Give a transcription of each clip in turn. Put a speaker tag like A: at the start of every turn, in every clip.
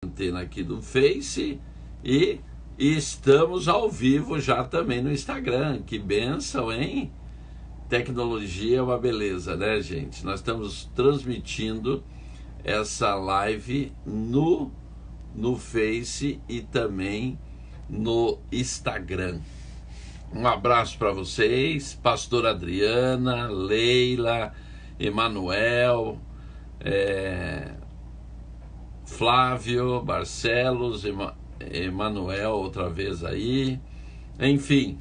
A: Antena aqui do Face e estamos ao vivo já também no Instagram. Que bênção, hein? Tecnologia é uma beleza, né, gente? Nós estamos transmitindo essa live no Face e também no Instagram. Um abraço para vocês, pastora Adriana, Leila, Emanuel, Flávio, Barcelos, Emanuel outra vez aí. Enfim,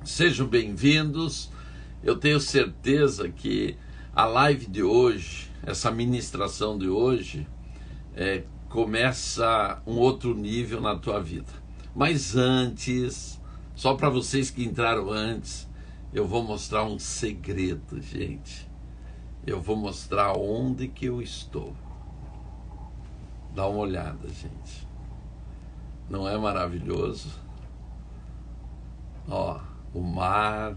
A: sejam bem-vindos. Eu tenho certeza que a live de hoje, essa ministração de hoje, começa um outro nível na tua vida. Mas antes, só para vocês que entraram antes, eu vou mostrar um segredo, gente. Eu vou mostrar onde que eu estou. Dá uma olhada, gente. Não é maravilhoso? Ó, o mar.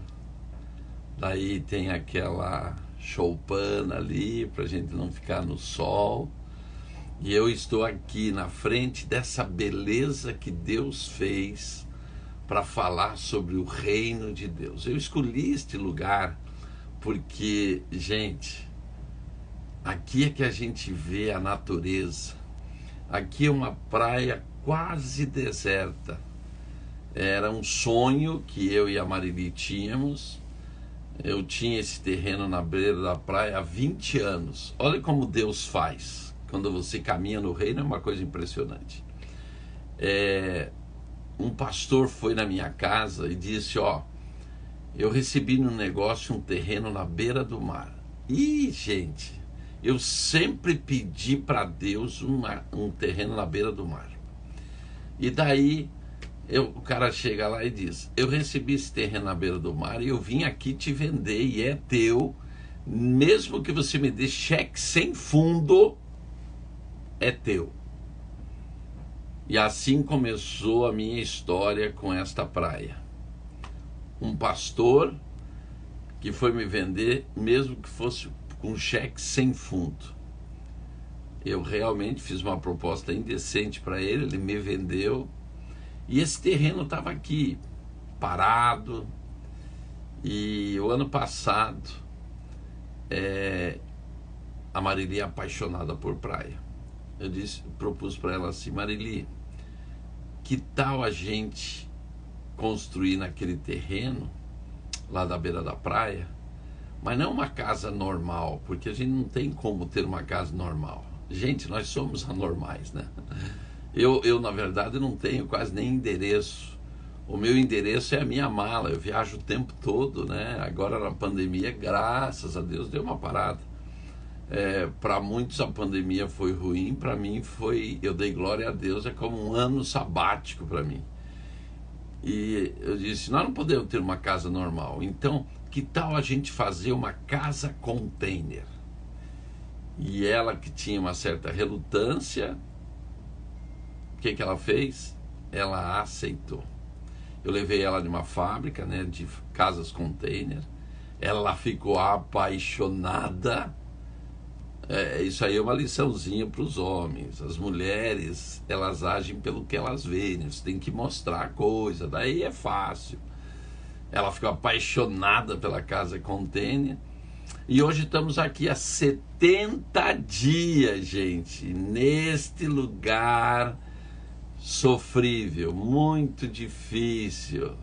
A: Daí tem aquela choupana ali pra gente não ficar no sol. E eu estou aqui na frente dessa beleza que Deus fez para falar sobre o reino de Deus. Eu escolhi este lugar porque, gente, aqui é que a gente vê a natureza. Aqui é uma praia quase deserta. Era um sonho que eu e a Marili tínhamos. Eu tinha esse terreno na beira da praia há 20 anos. Olha como Deus faz. Quando você caminha no reino é uma coisa impressionante. Um pastor foi na minha casa e disse, ó, eu recebi no negócio um terreno na beira do mar. E, gente, eu sempre pedi para Deus um terreno na beira do mar. E daí o cara chega lá e diz, eu recebi esse terreno na beira do mar e eu vim aqui te vender e é teu, mesmo que você me dê cheque sem fundo, é teu. E assim começou a minha história com esta praia. Um pastor que foi me vender, mesmo que fosse com cheque sem fundo. Eu realmente fiz uma proposta indecente para ele, ele me vendeu. E esse terreno estava aqui, parado. E o ano passado, a Marili é apaixonada por praia. Eu propus para ela assim, Marili, que tal a gente construir naquele terreno, lá da beira da praia, mas não uma casa normal, porque a gente não tem como ter uma casa normal. Gente, nós somos anormais, né? Eu na verdade, não tenho quase nem endereço. O meu endereço é a minha mala, eu viajo o tempo todo, né? Agora na pandemia, graças a Deus, deu uma parada. Para muitos a pandemia foi ruim, para mim foi, eu dei glória a Deus, é como um ano sabático para mim. E eu disse, nós não podemos ter uma casa normal, então que tal a gente fazer uma casa container? E ela, que tinha uma certa relutância, o que ela fez? Ela aceitou. Eu levei ela de uma fábrica, né, de casas container, ela ficou apaixonada. Isso aí é uma liçãozinha para os homens. As mulheres, elas agem pelo que elas veem, né? Você tem que mostrar a coisa, daí é fácil. Ela ficou apaixonada pela casa container. E hoje estamos aqui há 70 dias, gente, neste lugar sofrível, muito difícil.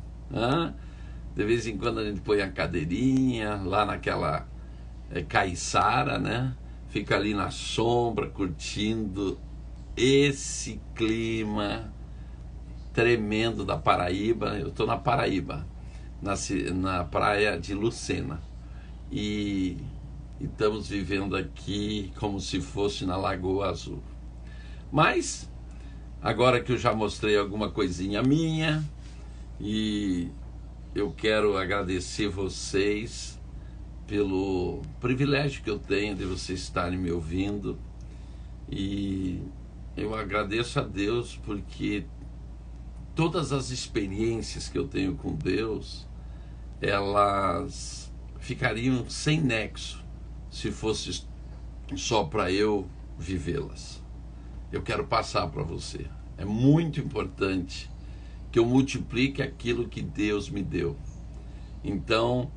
A: De vez em quando a gente põe a cadeirinha lá naquela caiçara, né? Fica ali na sombra, curtindo esse clima tremendo da Paraíba. Eu estou na Paraíba, na praia de Lucena. E estamos vivendo aqui como se fosse na Lagoa Azul. Mas, agora que eu já mostrei alguma coisinha minha, e eu quero agradecer vocês pelo privilégio que eu tenho de vocês estarem me ouvindo. E eu agradeço a Deus porque todas as experiências que eu tenho com Deus, elas ficariam sem nexo se fosse só para eu vivê-las. eu quero passar para você. É muito importante que eu multiplique aquilo que Deus me deu. Então,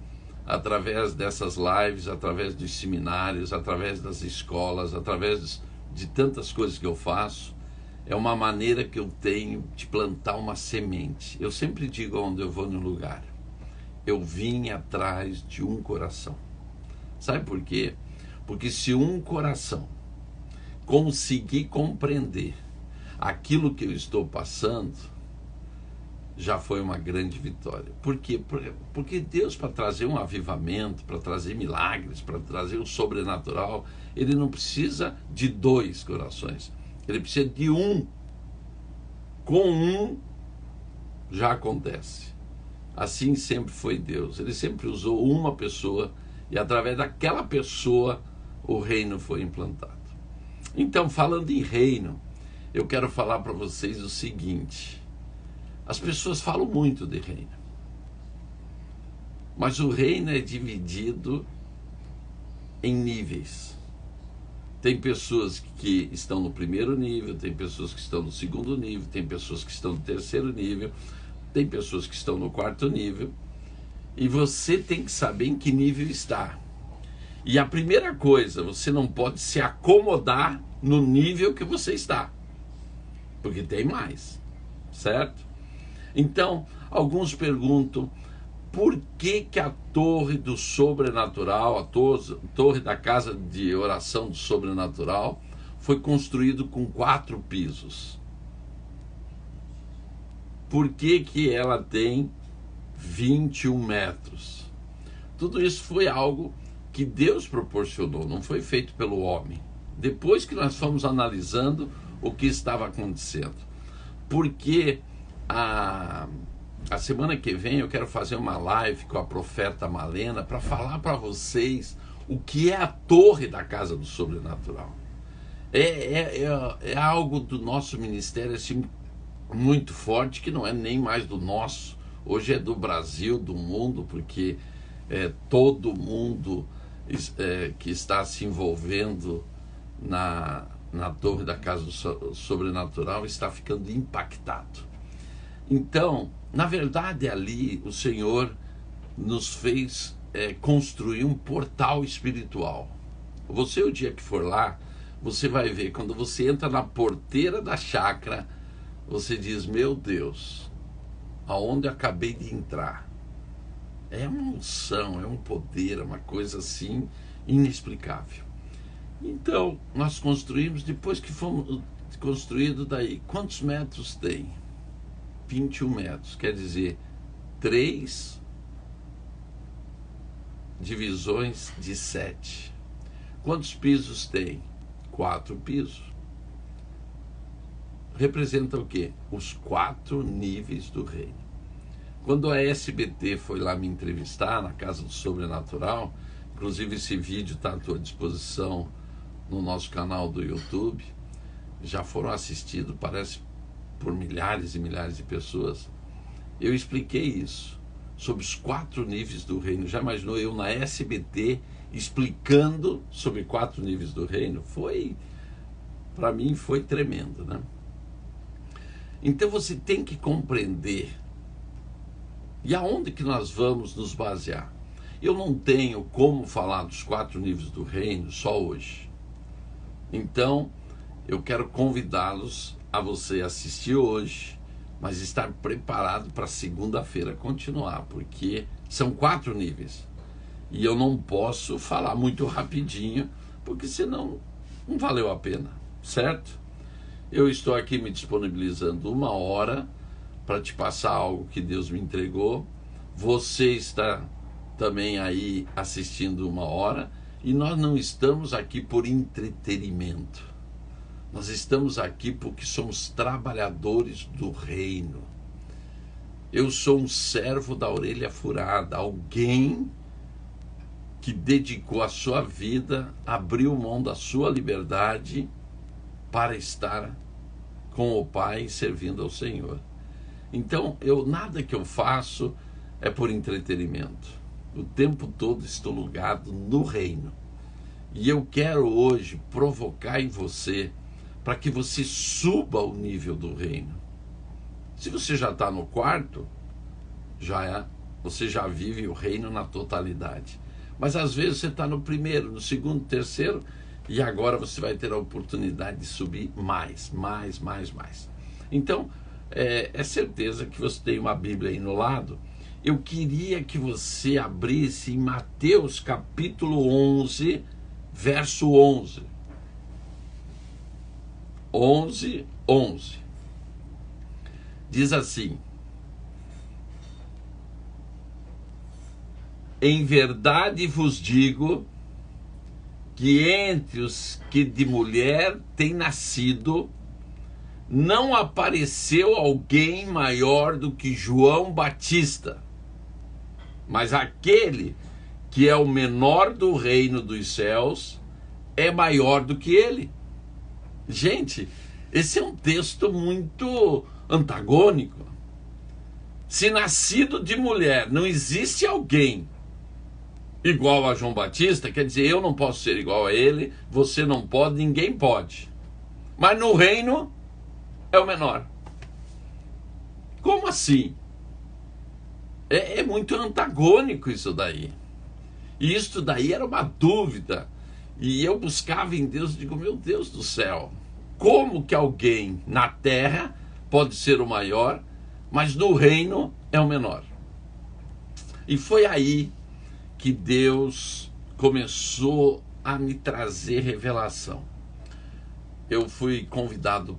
A: através dessas lives, através dos seminários, através das escolas, através de tantas coisas que eu faço, é uma maneira que eu tenho de plantar uma semente. Eu sempre digo onde eu vou no lugar, eu vim atrás de um coração. Sabe por quê? Porque se um coração conseguir compreender aquilo que eu estou passando, já foi uma grande vitória. Por quê? Porque Deus, para trazer um avivamento, para trazer milagres, para trazer o sobrenatural, Ele não precisa de 2 corações. Ele precisa de um. Com um, já acontece. Assim sempre foi Deus. Ele sempre usou uma pessoa e através daquela pessoa o reino foi implantado. Então, falando em reino, eu quero falar para vocês o seguinte. As pessoas falam muito de reino, mas o reino é dividido em níveis. Tem pessoas que estão no primeiro nível, tem pessoas que estão no segundo nível, tem pessoas que estão no terceiro nível, tem pessoas que estão no quarto nível, e você tem que saber em que nível está. E a primeira coisa, você não pode se acomodar no nível que você está, porque tem mais, certo? Então, alguns perguntam, por que a torre do sobrenatural, a torre da casa de oração do sobrenatural, foi construído com 4 pisos? Por que ela tem 21 metros? Tudo isso foi algo que Deus proporcionou, não foi feito pelo homem. Depois que nós fomos analisando o que estava acontecendo. Porque a semana que vem eu quero fazer uma live com a profeta Malena para falar para vocês o que é a torre da casa do sobrenatural. É algo do nosso ministério assim, muito forte, que não é nem mais do nosso, hoje é do Brasil, do mundo, porque todo mundo que está se envolvendo na torre da casa do sobrenatural está ficando impactado. Então, na verdade, ali o Senhor nos fez construir um portal espiritual. Você, o dia que for lá, você vai ver, quando você entra na porteira da chácara, você diz, meu Deus, aonde eu acabei de entrar? É uma unção, é um poder, é uma coisa assim inexplicável. Então, nós construímos, depois que fomos construídos, daí, quantos metros tem? 21 metros, quer dizer, 3 divisões de 7. Quantos pisos tem? 4 pisos. Representa o quê? Os 4 níveis do reino. Quando a SBT foi lá me entrevistar na Casa do Sobrenatural, inclusive esse vídeo está à tua disposição no nosso canal do YouTube, já foram assistidos, parece, por milhares e milhares de pessoas. Eu expliquei isso, sobre os 4 níveis do reino. Já imaginou eu na SBT explicando sobre 4 níveis do reino? Para mim foi tremendo, né? Então você tem que compreender. E aonde que nós vamos nos basear? Eu não tenho como falar dos 4 níveis do reino só hoje. Então, eu quero convidá-los a você assistir hoje, mas estar preparado para segunda-feira continuar, porque são 4 níveis. E eu não posso falar muito rapidinho, porque senão não valeu a pena, certo? Eu estou aqui me disponibilizando 1 hora para te passar algo que Deus me entregou. Você está também aí assistindo 1 hora, e nós não estamos aqui por entretenimento. Nós estamos aqui porque somos trabalhadores do reino. Eu sou um servo da orelha furada, alguém que dedicou a sua vida, abriu mão da sua liberdade para estar com o Pai servindo ao Senhor. Então, nada que eu faço é por entretenimento. O tempo todo estou ligado no reino. E eu quero hoje provocar em você para que você suba o nível do reino. Se você já está no quarto, você já vive o reino na totalidade. Mas às vezes você está no primeiro, no segundo, terceiro, e agora você vai ter a oportunidade de subir mais. Então, é certeza que você tem uma Bíblia aí no lado. Eu queria que você abrisse em Mateus capítulo 11, verso 11. 11. Diz assim: em verdade vos digo que entre os que de mulher têm nascido, não apareceu alguém maior do que João Batista, mas aquele que é o menor do reino dos céus é maior do que ele. Gente, esse é um texto muito antagônico. Se nascido de mulher não existe alguém igual a João Batista, quer dizer, eu não posso ser igual a ele, você não pode, ninguém pode. Mas no reino é o menor. Como assim? É muito antagônico isso daí. E isso daí era uma dúvida. E eu buscava em Deus e digo, meu Deus do céu, como que alguém na terra pode ser o maior, mas no reino é o menor? E foi aí que Deus começou a me trazer revelação. Eu fui convidado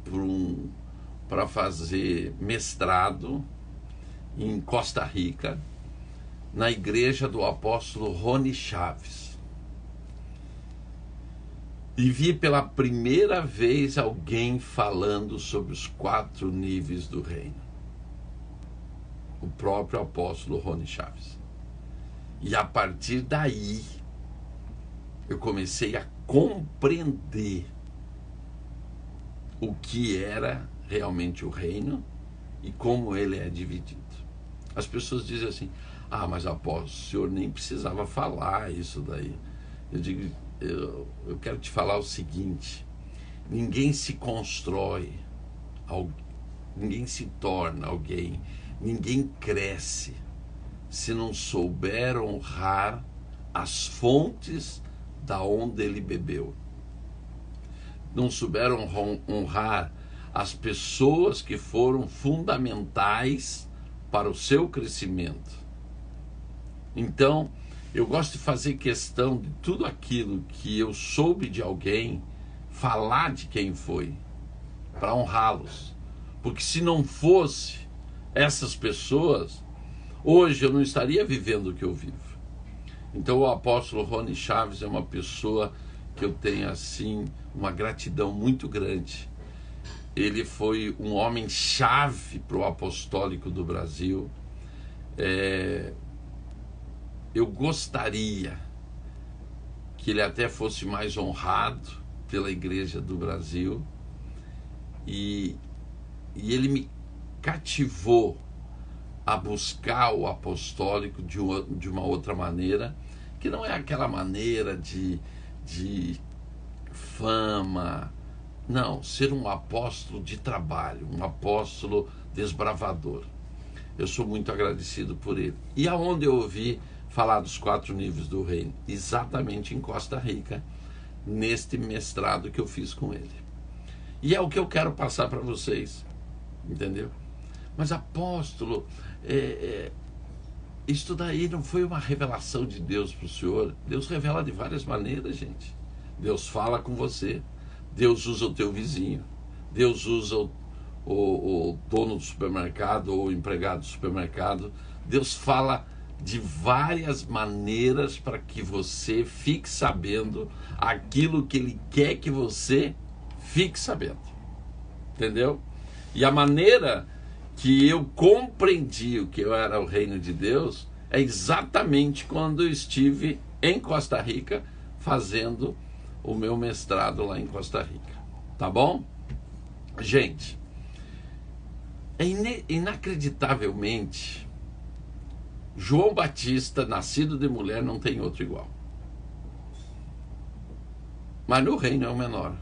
A: para fazer mestrado em Costa Rica, na igreja do apóstolo Rony Chaves. E vi pela primeira vez alguém falando sobre os 4 níveis do reino. O próprio apóstolo Rony Chaves. E a partir daí, eu comecei a compreender o que era realmente o reino e como ele é dividido. As pessoas dizem assim, mas apóstolo, o senhor nem precisava falar isso daí. Eu digo, eu quero te falar o seguinte, ninguém se constrói, ninguém se torna alguém, ninguém cresce, se não souber honrar as fontes da onde ele bebeu. Não souber honrar as pessoas que foram fundamentais para o seu crescimento. Então, eu gosto de fazer questão de tudo aquilo que eu soube de alguém, falar de quem foi, para honrá-los. Porque se não fosse essas pessoas, hoje eu não estaria vivendo o que eu vivo. Então o apóstolo Rony Chaves é uma pessoa que eu tenho assim uma gratidão muito grande. Ele foi um homem-chave para o apostólico do Brasil. Eu gostaria que ele até fosse mais honrado pela Igreja do Brasil. E ele me cativou a buscar o apostólico de uma outra maneira, que não é aquela maneira de fama. Não, ser um apóstolo de trabalho, um apóstolo desbravador. Eu sou muito agradecido por ele. E aonde eu ouvi falar dos 4 níveis do reino? Exatamente em Costa Rica, neste mestrado que eu fiz com ele. E é o que eu quero passar para vocês, entendeu? Mas apóstolo, isso daí não foi uma revelação de Deus para o senhor. Deus revela de várias maneiras, gente. Deus fala com você. Deus usa o teu vizinho. Deus usa o dono do supermercado ou o empregado do supermercado. Deus fala de várias maneiras para que você fique sabendo aquilo que Ele quer que você fique sabendo. Entendeu? E a maneira que eu compreendi o que era o reino de Deus é exatamente quando eu estive em Costa Rica fazendo o meu mestrado lá em Costa Rica. Tá bom? Gente, inacreditavelmente, João Batista, nascido de mulher, não tem outro igual. Mas no reino é o menor.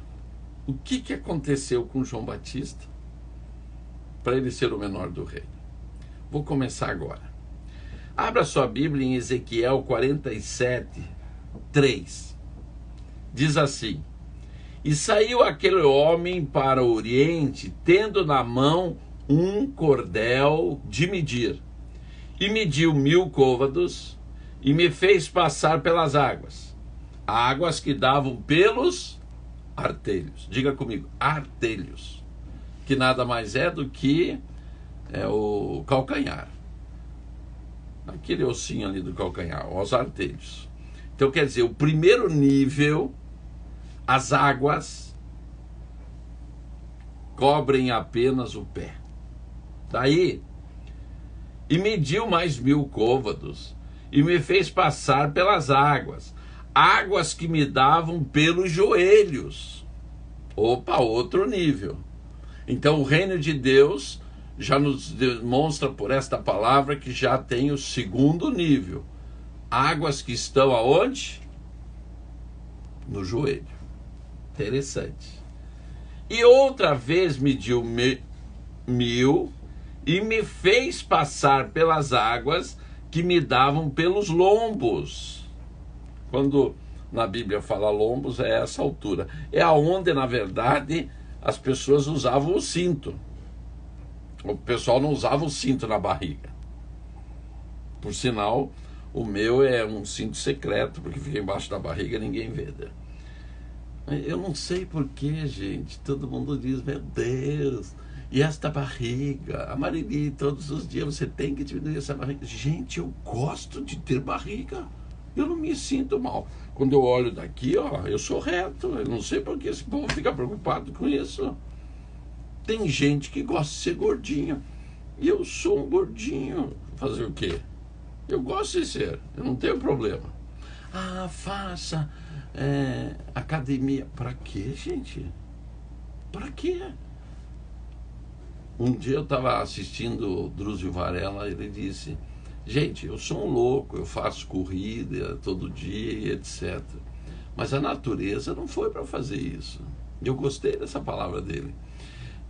A: o que aconteceu com João Batista para ele ser o menor do reino? Vou começar agora. Abra sua Bíblia em Ezequiel 47, 3. Diz assim: e saiu aquele homem para o oriente, tendo na mão um cordel de medir, e mediu 1000 côvados, e me fez passar pelas águas, águas que davam pelos artelhos. Diga comigo, artelhos, que nada mais é do que o calcanhar, aquele ossinho ali do calcanhar, os artelhos. Então quer dizer, o primeiro nível, as águas cobrem apenas o pé. Daí, e mediu mais 1000 côvados, e me fez passar pelas águas, águas que me davam pelos joelhos. Opa, outro nível. Então o reino de Deus já nos demonstra por esta palavra que já tem o segundo nível. Águas que estão aonde? No joelho. Interessante. E outra vez mediu 1000 e me fez passar pelas águas que me davam pelos lombos. Quando na Bíblia fala lombos, é essa altura. É aonde, na verdade, as pessoas usavam o cinto. O pessoal não usava o cinto na barriga. Por sinal, o meu é um cinto secreto, porque fica embaixo da barriga e ninguém vê. Eu não sei porquê, gente. Todo mundo diz, meu Deus, e esta barriga? A Marili, todos os dias você tem que diminuir essa barriga. Gente, eu gosto de ter barriga. Eu não me sinto mal. Quando eu olho daqui, ó, eu sou reto. Eu não sei por que esse povo fica preocupado com isso. Tem gente que gosta de ser gordinho. E eu sou um gordinho. Fazer o quê? Eu gosto de ser. Eu não tenho problema. Ah, faça academia. Pra quê, gente? Pra quê? Um dia eu estava assistindo o Drúzio Varela. Ele disse: gente, eu sou um louco. Eu faço corrida todo dia e etc. Mas a natureza não foi para fazer isso. Eu gostei dessa palavra dele.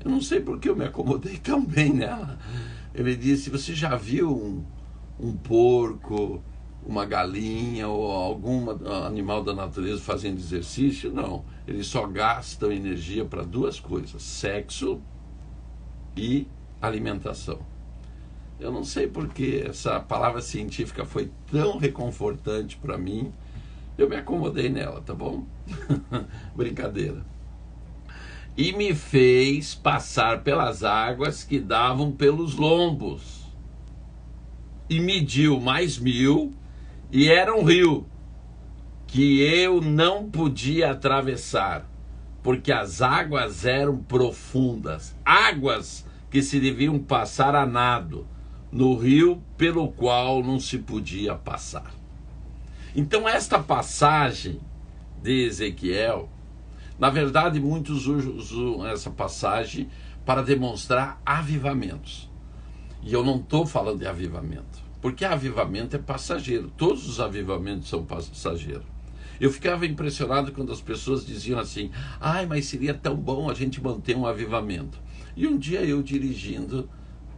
A: Eu não sei porque eu me acomodei tão bem nela. Ele disse: você já viu um porco, uma galinha ou algum animal da natureza fazendo exercício? Não. Eles só gastam energia para duas coisas: sexo e alimentação. Eu não sei porque essa palavra científica foi tão reconfortante para mim. Eu me acomodei nela, tá bom? Brincadeira. E me fez passar pelas águas que davam pelos lombos. E mediu mais 1000, e era um rio que eu não podia atravessar, porque as águas eram profundas, águas que se deviam passar a nado, no rio pelo qual não se podia passar. Então esta passagem de Ezequiel, na verdade, muitos usam essa passagem para demonstrar avivamentos. E eu não estou falando de avivamento, porque avivamento é passageiro. Todos os avivamentos são passageiros. Eu ficava impressionado quando as pessoas diziam assim: ai, mas seria tão bom a gente manter um avivamento. E um dia eu dirigindo,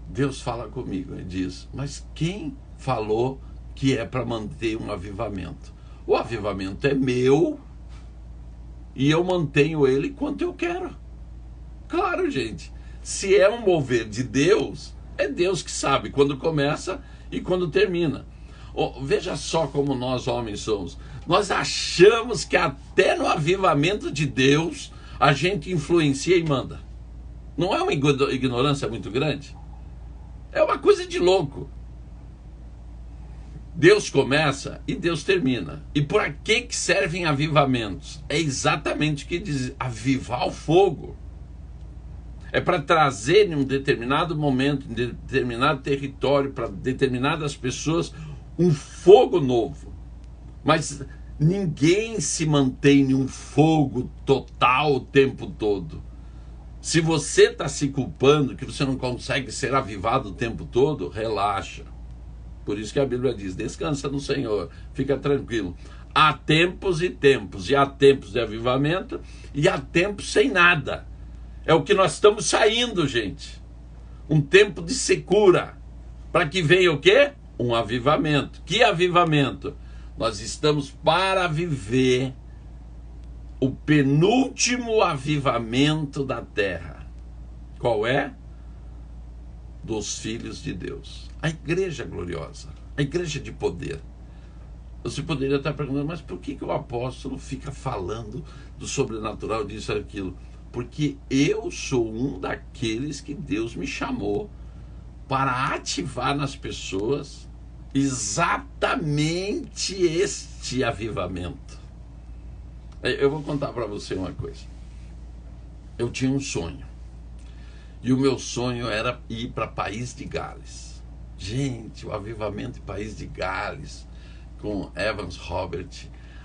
A: Deus fala comigo e diz: mas quem falou que é para manter um avivamento? O avivamento é meu, e eu mantenho ele quanto eu quero. Claro, gente. Se é um mover de Deus, é Deus que sabe quando começa e quando termina. Veja só como nós homens somos. Nós achamos que até no avivamento de Deus a gente influencia e manda. Não é uma ignorância muito grande? É uma coisa de louco. Deus começa e Deus termina. E para que servem avivamentos? É exatamente o que diz: avivar o fogo. É para trazer em um determinado momento, em determinado território, para determinadas pessoas, um fogo novo. Mas ninguém se mantém em um fogo total o tempo todo. Se você está se culpando que você não consegue ser avivado o tempo todo, relaxa. Por isso que a Bíblia diz: descansa no Senhor, fica tranquilo. Há tempos e tempos, e há tempos de avivamento, e há tempos sem nada. É o que nós estamos saindo, gente. Um tempo de secura, para que venha o quê? Um avivamento. Que avivamento? Nós estamos para viver o penúltimo avivamento da terra. Qual é? Dos filhos de Deus. A igreja gloriosa, a igreja de poder. Você poderia estar perguntando, mas por que o apóstolo fica falando do sobrenatural, disso e aquilo? Porque eu sou um daqueles que Deus me chamou para ativar nas pessoas exatamente este avivamento. Eu vou contar para você uma coisa. Eu tinha um sonho. E o meu sonho era ir para País de Gales. Gente, o avivamento em País de Gales, com Evans Robert,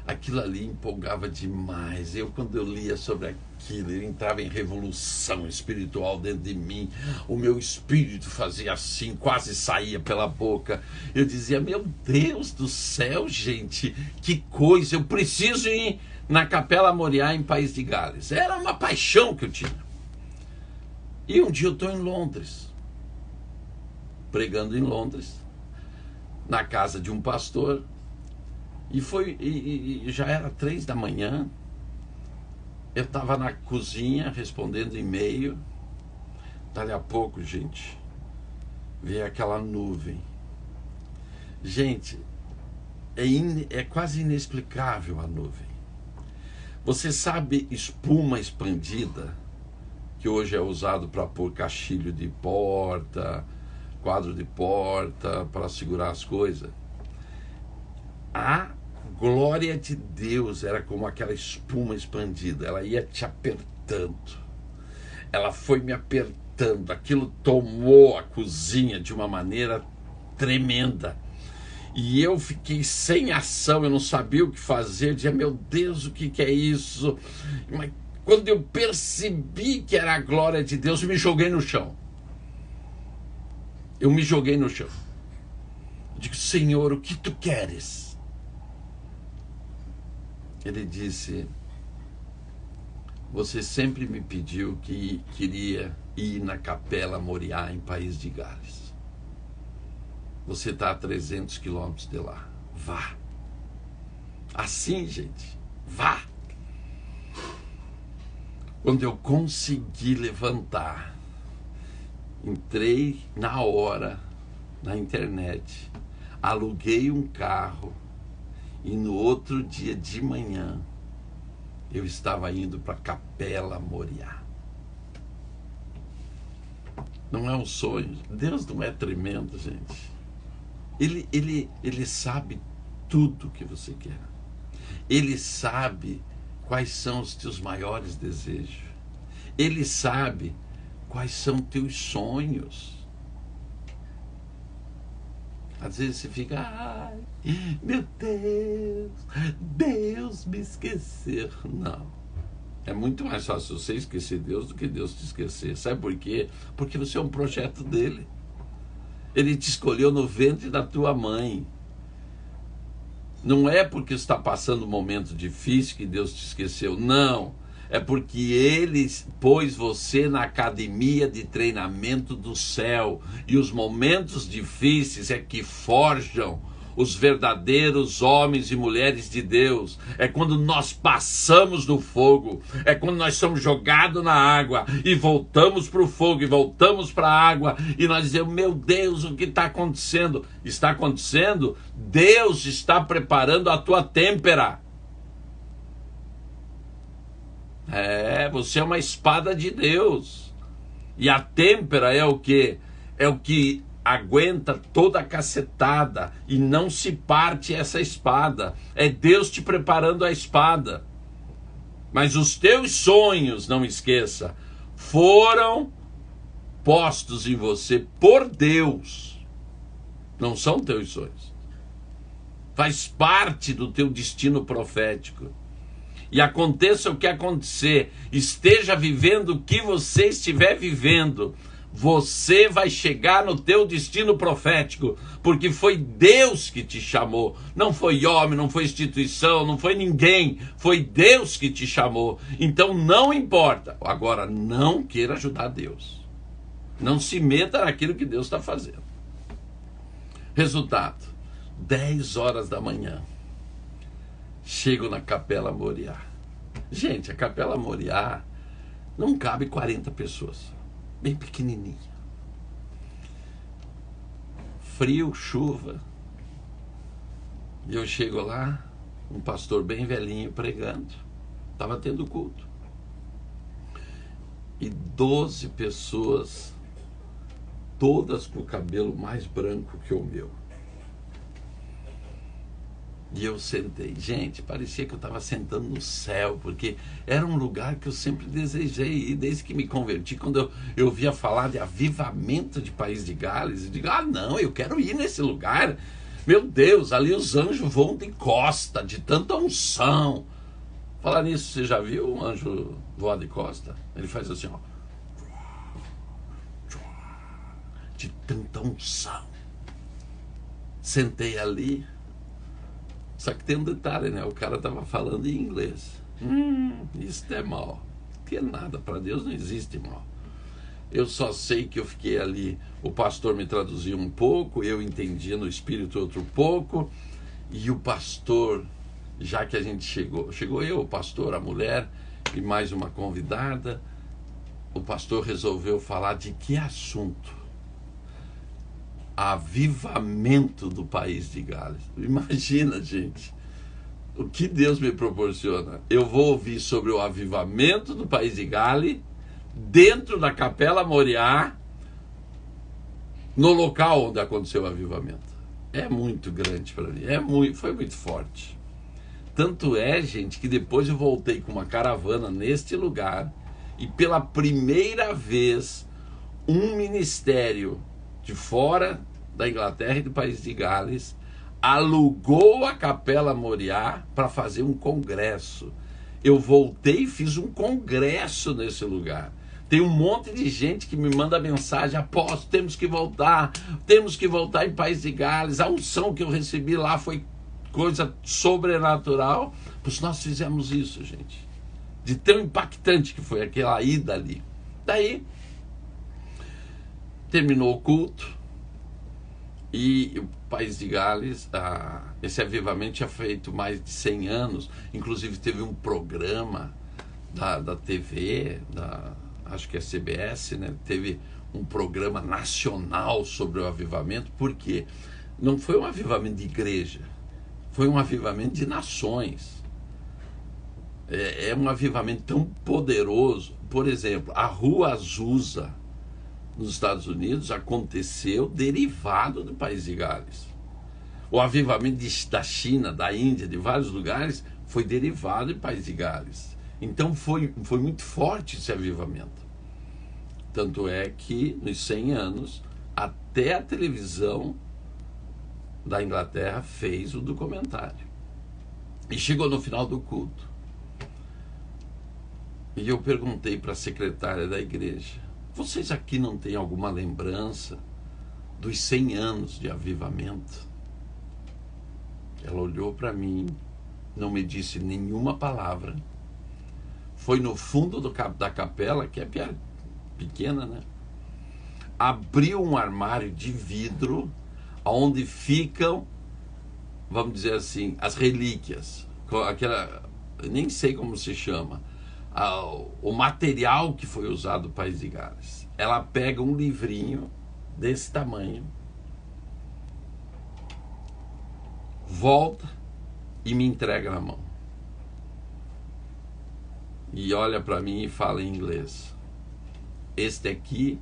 A: aquilo ali empolgava demais. Quando eu lia sobre aquilo, eu entrava em revolução espiritual dentro de mim. O meu espírito fazia assim, quase saía pela boca. Eu dizia, meu Deus do céu, gente, que coisa, eu preciso ir na Capela Moriá em País de Gales. Era uma paixão que eu tinha. E um dia eu estou em Londres, pregando em Londres, na casa de um pastor, e já era 3 da manhã, eu estava na cozinha respondendo e-mail. Dali a pouco, gente, veio aquela nuvem. Gente, é quase inexplicável a nuvem. Você sabe espuma expandida, que hoje é usado para pôr caixilho de porta, quadro de porta, para segurar as coisas? A glória de Deus era como aquela espuma expandida, ela ia te apertando, ela foi me apertando, aquilo tomou a cozinha de uma maneira tremenda, e eu fiquei sem ação, eu não sabia o que fazer, eu dizia, meu Deus, o que é isso? Mas quando eu percebi que era a glória de Deus, eu me joguei no chão. Eu me joguei no chão. Eu digo, Senhor, o que tu queres? Ele disse, você sempre me pediu que queria ir na Capela Moriá em País de Gales. Você está a 300 quilômetros de lá. Vá. Assim, gente, vá. Quando eu consegui levantar, entrei na hora na internet, aluguei um carro e no outro dia de manhã eu estava indo para a Capela Moriá. Não é um sonho? Deus não é tremendo, gente? Ele sabe tudo que você quer. Ele sabe quais são os teus maiores desejos. Ele sabe quais são teus sonhos. Às vezes você fica, ai, meu Deus, Deus me esqueceu. Não. É muito mais fácil você esquecer Deus do que Deus te esquecer. Sabe por quê? Porque você é um projeto dele. Ele te escolheu no ventre da tua mãe. Não é porque está passando um momento difícil que Deus te esqueceu. Não. É porque Ele pôs você na academia de treinamento do céu. E os momentos difíceis é que forjam os verdadeiros homens e mulheres de Deus. É quando nós passamos do fogo. É quando nós somos jogados na água e voltamos para o fogo e voltamos para a água. E nós dizemos, meu Deus, o que está acontecendo? Está acontecendo? Deus está preparando a tua têmpera. Você é uma espada de Deus. E a têmpera é o quê? É o que aguenta toda a cacetada e não se parte essa espada. É Deus te preparando a espada. Mas os teus sonhos, não esqueça, foram postos em você por Deus. Não são teus sonhos. Faz parte do teu destino profético. E aconteça o que acontecer, esteja vivendo o que você estiver vivendo, Você vai chegar no teu destino profético, porque foi Deus que te chamou. Não foi homem, não foi instituição, não foi ninguém. Foi Deus que te chamou. Então não importa. Agora, não queira ajudar Deus. Não se meta naquilo que Deus está fazendo. Resultado, 10 horas da manhã. Chego na Capela Moriá. Gente, a Capela Moriá não cabe 40 pessoas. Bem pequenininha. Frio, chuva. E eu chego lá, um pastor bem velhinho pregando. Estava tendo culto. E 12 pessoas, todas com o cabelo mais branco que o meu. E eu sentei. Gente, parecia que eu estava sentando no céu, porque era um lugar que eu sempre desejei ir, desde que me converti. Quando eu ouvia falar de avivamento de País de Gales, eu digo, não, eu quero ir nesse lugar. Meu Deus, ali os anjos voam de costa, de tanta unção. Falar nisso, você já viu um anjo voar de costa? Ele faz assim, ó. De tanta unção. Sentei ali. Só que tem um detalhe, né? O cara estava falando em inglês. Isso é mal. Que nada, para Deus não existe mal. Eu só sei que eu fiquei ali, o pastor me traduziu um pouco, eu entendia no espírito outro pouco, e o pastor, já que a gente chegou eu, o pastor, a mulher e mais uma convidada, o pastor resolveu falar de que assunto? Avivamento do País de Gales. Imagina, gente, o que Deus me proporciona. Eu vou ouvir sobre o avivamento do País de Gales dentro da Capela Moriá, no local onde aconteceu o avivamento. É muito grande para mim, foi muito forte. Tanto é, gente, que depois eu voltei com uma caravana neste lugar e pela primeira vez um ministério de fora da Inglaterra e do País de Gales alugou a Capela Moriá para fazer um congresso. Eu voltei e fiz um congresso nesse lugar. Tem um monte de gente que me manda mensagem: apóstolo, temos que voltar em País de Gales. A unção que eu recebi lá foi coisa sobrenatural. Pois nós fizemos isso, gente. De tão impactante que foi aquela ida ali. Daí terminou o culto e o País de Gales, esse avivamento tinha feito mais de 100 anos, inclusive teve um programa da TV, acho que é CBS, né? Teve um programa nacional sobre o avivamento, porque não foi um avivamento de igreja, foi um avivamento de nações. É um avivamento tão poderoso. Por exemplo, a Rua Azusa nos Estados Unidos aconteceu derivado do País de Gales. O avivamento da China, da Índia, de vários lugares, foi derivado do País de Gales. Então foi muito forte esse avivamento. Tanto é que nos 100 anos, até a televisão da Inglaterra fez o documentário. E chegou no final do culto. E eu perguntei para a secretária da igreja: vocês aqui não têm alguma lembrança dos 100 anos de avivamento? Ela olhou para mim, não me disse nenhuma palavra. Foi no fundo da capela, que é pequena, né? Abriu um armário de vidro, onde ficam, vamos dizer assim, as relíquias. Aquela, nem sei como se chama. O material que foi usado no País de Gales. Ela pega um livrinho desse tamanho, volta e me entrega na mão. E olha para mim e fala em inglês: este aqui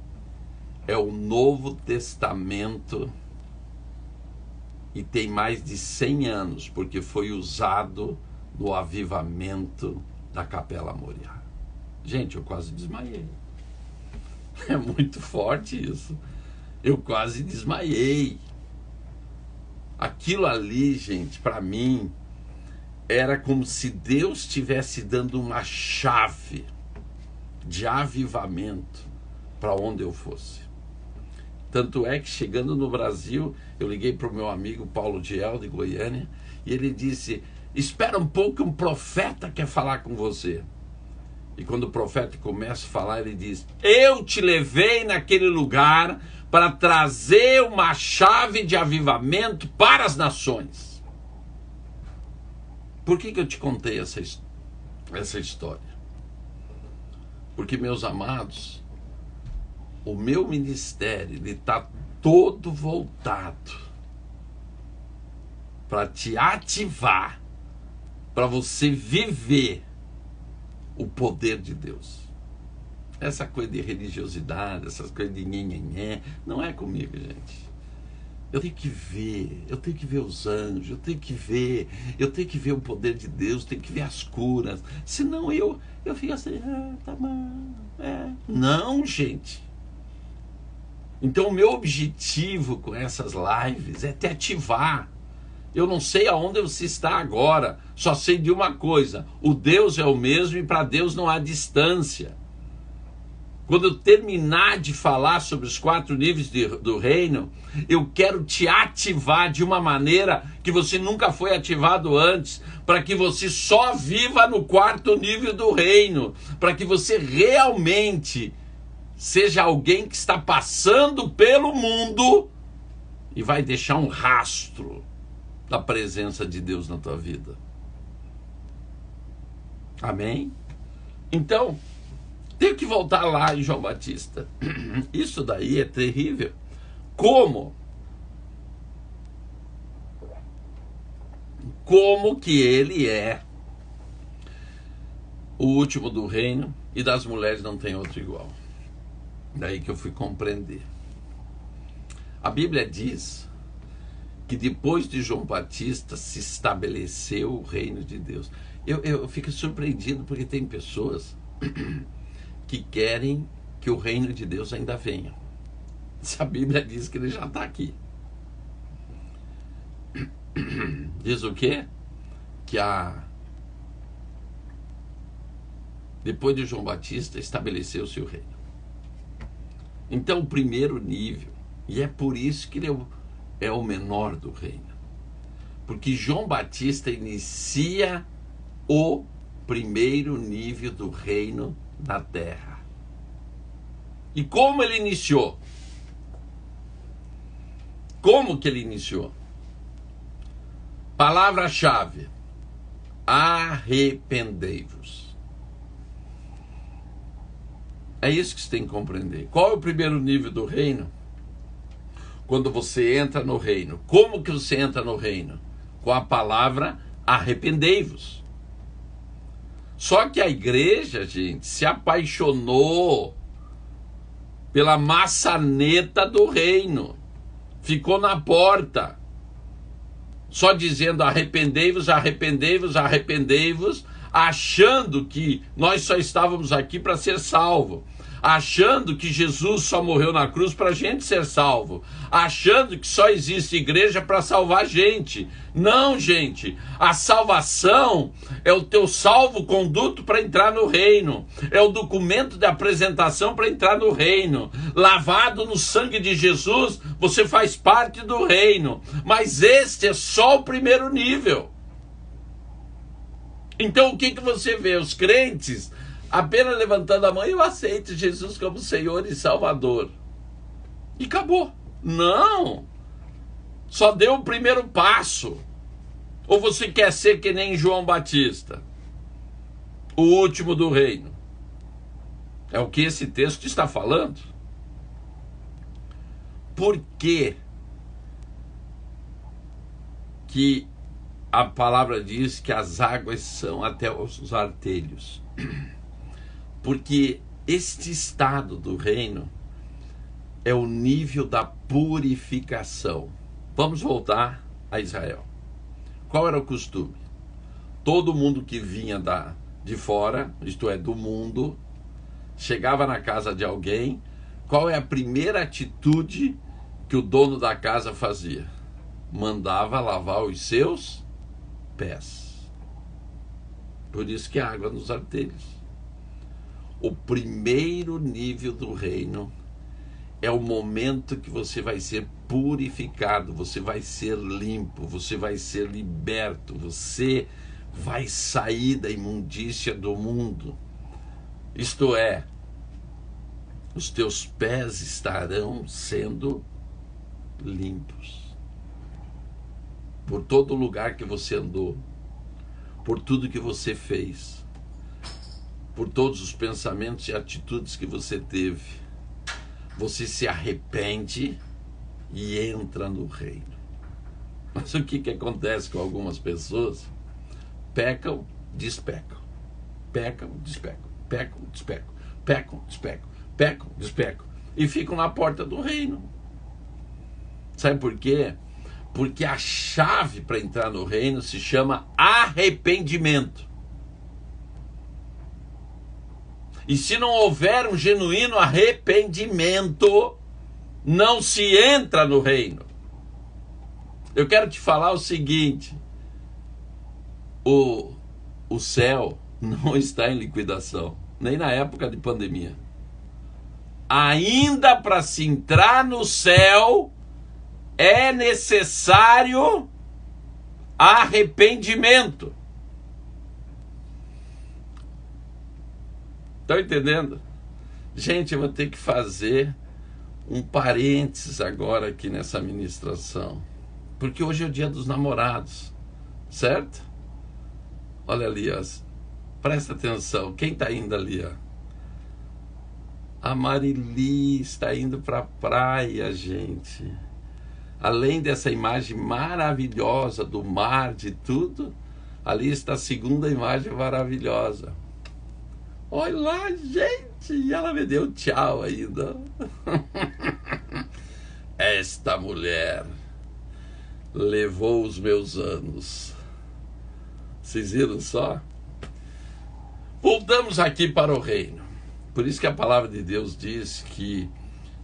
A: é o Novo Testamento e tem mais de 100 anos, porque foi usado no avivamento da Capela Moriá. Gente, eu quase desmaiei. É muito forte isso. Eu quase desmaiei. Aquilo ali, gente, para mim, era como se Deus estivesse dando uma chave de avivamento para onde eu fosse. Tanto é que, chegando no Brasil, eu liguei para o meu amigo Paulo Diel, de Goiânia, e ele disse: espera um pouco, um profeta quer falar com você. E quando o profeta começa a falar, ele diz: eu te levei naquele lugar para trazer uma chave de avivamento para as nações. Por que eu te contei essa história? Porque, meus amados, o meu ministério está todo voltado para te ativar, para você viver o poder de Deus. Essa coisa de religiosidade, essas coisas de nhenhenhé, não é comigo, gente. Eu tenho que ver os anjos, eu tenho que ver o poder de Deus, tenho que ver as curas. Senão eu fico assim, tá bom, Não, gente. Então o meu objetivo com essas lives é te ativar. Eu não sei aonde você está agora, só sei de uma coisa: o Deus é o mesmo e para Deus não há distância. Quando eu terminar de falar sobre os 4 níveis do reino, eu quero te ativar de uma maneira que você nunca foi ativado antes, para que você só viva no 4º nível do reino, para que você realmente seja alguém que está passando pelo mundo e vai deixar um rastro da presença de Deus na tua vida. Amém? Então, tenho que voltar lá em João Batista. Isso daí é terrível. Como que ele é o último do reino e das mulheres não tem outro igual. Daí que eu fui compreender. A Bíblia diz que depois de João Batista se estabeleceu o reino de Deus. Eu fico surpreendido porque tem pessoas que querem que o reino de Deus ainda venha. A Bíblia diz que ele já está aqui. Diz o quê? Que depois de João Batista estabeleceu-se o reino. Então o primeiro nível, e é por isso que ele é o menor do reino, porque João Batista inicia o primeiro nível do reino na terra. E como ele iniciou? Como que ele iniciou? Palavra-chave: arrependei-vos. É isso que você tem que compreender. Qual é o primeiro nível do reino? Quando você entra no reino. Como que você entra no reino? Com a palavra arrependei-vos. Só que a igreja, gente, se apaixonou pela maçaneta do reino. Ficou na porta, só dizendo arrependei-vos, arrependei-vos, arrependei-vos, achando que nós só estávamos aqui para ser salvo, achando que Jesus só morreu na cruz para a gente ser salvo, achando que só existe igreja para salvar gente. Não, gente, a salvação é o teu salvo-conduto para entrar no reino, é o documento de apresentação para entrar no reino. Lavado no sangue de Jesus, você faz parte do reino, mas este é só o primeiro nível. Então o que você vê? Os crentes apenas levantando a mão: eu aceito Jesus como Senhor e Salvador. E acabou. Não! Só deu o primeiro passo. Ou você quer ser que nem João Batista, o último do reino? É o que esse texto está falando. Por que a palavra diz que as águas são até os artelhos? Porque este estado do reino é o nível da purificação. Vamos voltar a Israel. Qual era o costume? Todo mundo que vinha de fora, isto é, do mundo, chegava na casa de alguém. Qual é a primeira atitude que o dono da casa fazia? Mandava lavar os seus pés. Por isso que há água nos artelhos. O primeiro nível do reino é o momento que você vai ser purificado, você vai ser limpo, você vai ser liberto, você vai sair da imundícia do mundo. Isto é, os teus pés estarão sendo limpos. Por todo lugar que você andou, por tudo que você fez, por todos os pensamentos e atitudes que você teve, você se arrepende e entra no reino. Mas o que acontece com algumas pessoas? Pecam, despecam. Pecam, despecam. Pecam, despecam. Pecam, despecam. Pecam, despecam. E ficam na porta do reino. Sabe por quê? Porque a chave para entrar no reino se chama arrependimento. E se não houver um genuíno arrependimento, não se entra no reino. Eu quero te falar o seguinte: o céu não está em liquidação, nem na época de pandemia. Ainda para se entrar no céu, é necessário arrependimento. Estão entendendo? Gente, eu vou ter que fazer um parênteses agora aqui nessa ministração, porque hoje é o dia dos namorados, certo? Olha ali, ó. Presta atenção, quem está indo ali, ó? A Marili está indo para a praia, gente. Além dessa imagem maravilhosa do mar, de tudo, ali está a segunda imagem maravilhosa. Olha lá, gente, e ela me deu tchau ainda. Esta mulher levou os meus anos. Vocês viram só? Voltamos aqui para o reino. Por isso que a palavra de Deus diz que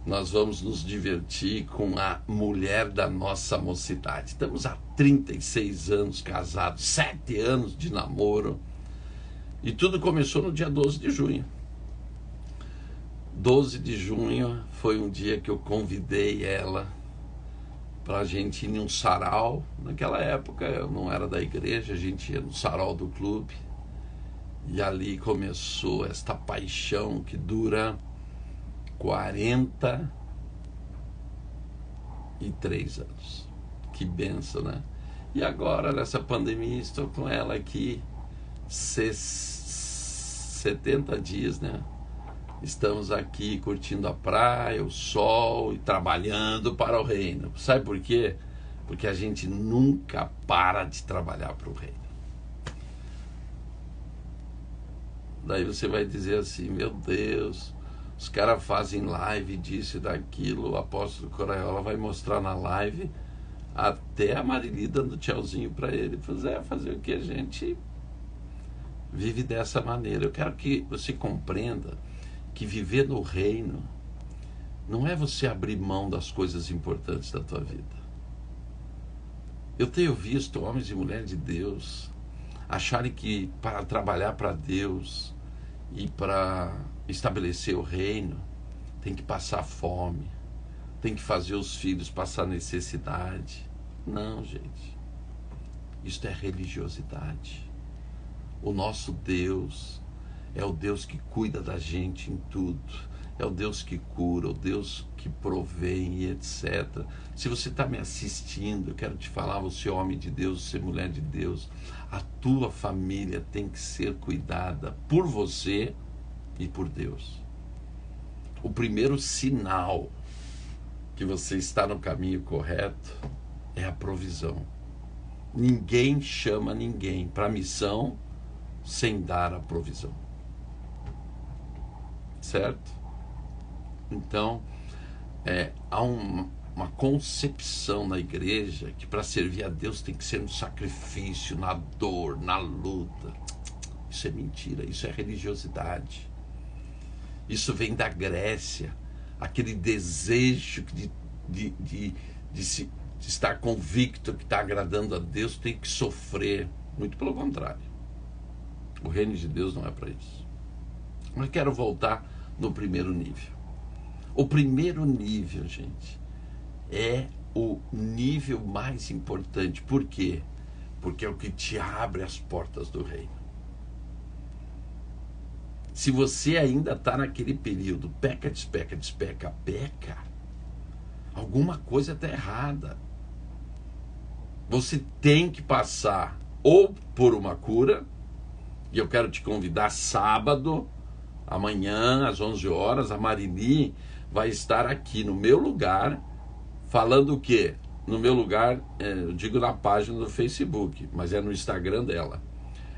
A: nós vamos nos divertir com a mulher da nossa mocidade. Estamos há 36 anos casados, 7 anos de namoro. E tudo começou no dia 12 de junho. 12 de junho foi um dia que eu convidei ela para a gente ir em um sarau. Naquela época eu não era da igreja, a gente ia no sarau do clube. E ali começou esta paixão que dura 43 anos. Que benção, né? E agora, nessa pandemia, estou com ela aqui 70 dias, né? Estamos aqui curtindo a praia, o sol e trabalhando para o reino. Sabe por quê? Porque a gente nunca para de trabalhar para o reino. Daí você vai dizer assim: meu Deus, os caras fazem live disso e daquilo, o apóstolo Coraiola vai mostrar na live até a Marili dando tchauzinho para ele. Fazer o que? A gente vive dessa maneira. Eu quero que você compreenda que viver no reino não é você abrir mão das coisas importantes da tua vida. Eu tenho visto homens e mulheres de Deus acharem que para trabalhar para Deus e para estabelecer o reino tem que passar fome, tem que fazer os filhos passar necessidade. Não, gente, isso é religiosidade. O nosso Deus é o Deus que cuida da gente em tudo, é o Deus que cura, o Deus que provém e etc. Se você está me assistindo, eu quero te falar, você é homem de Deus, você é mulher de Deus, a tua família tem que ser cuidada por você e por Deus. O primeiro sinal que você está no caminho correto é a provisão. Ninguém chama ninguém para a missão sem dar a provisão. Certo? Então, há uma concepção na igreja que para servir a Deus tem que ser um sacrifício, na dor, na luta. Isso é mentira, isso é religiosidade. Isso vem da Grécia, aquele desejo de estar convicto que está agradando a Deus, tem que sofrer. Muito pelo contrário. O reino de Deus não é para isso. Mas quero voltar no primeiro nível. O primeiro nível, gente, é o nível mais importante. Por quê? Porque é o que te abre as portas do reino. Se você ainda está naquele período, peca, despeca, despeca, peca, alguma coisa está errada. Você tem que passar ou por uma cura, e eu quero te convidar sábado, amanhã, às 11 horas, a Marili vai estar aqui no meu lugar, falando o quê? No meu lugar, eu digo na página do Facebook, mas é no Instagram dela.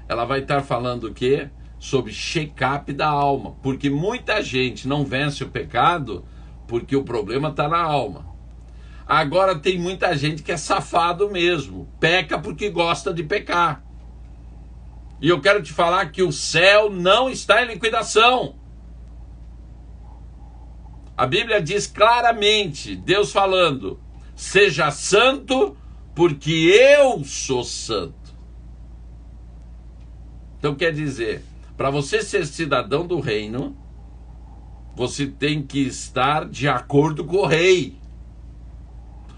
A: Ela vai estar falando o quê? Sobre check-up da alma, porque muita gente não vence o pecado porque o problema está na alma. Agora tem muita gente que é safado mesmo, peca porque gosta de pecar. E eu quero te falar que o céu não está em liquidação. A Bíblia diz claramente, Deus falando, seja santo porque eu sou santo. Então quer dizer, para você ser cidadão do reino, você tem que estar de acordo com o rei.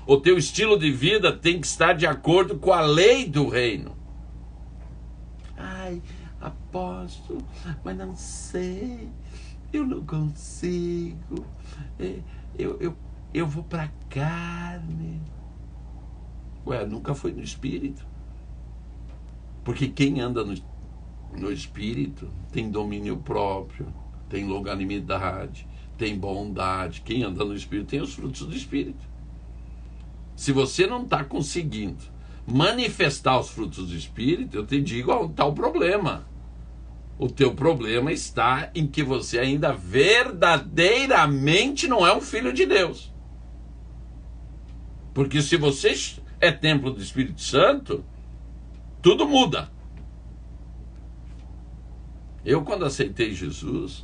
A: O teu estilo de vida tem que estar de acordo com a lei do reino. Ai, apóstolo, mas não sei, eu não consigo, eu vou para a carne. Ué, nunca foi no espírito. Porque quem anda no espírito tem domínio próprio, tem longanimidade, tem bondade. Quem anda no espírito tem os frutos do espírito. Se você não está conseguindo manifestar os frutos do espírito, eu te digo onde está o problema. O teu problema está em que você ainda verdadeiramente não é um filho de Deus. Porque se você é templo do Espírito Santo, tudo muda. Eu, quando aceitei Jesus,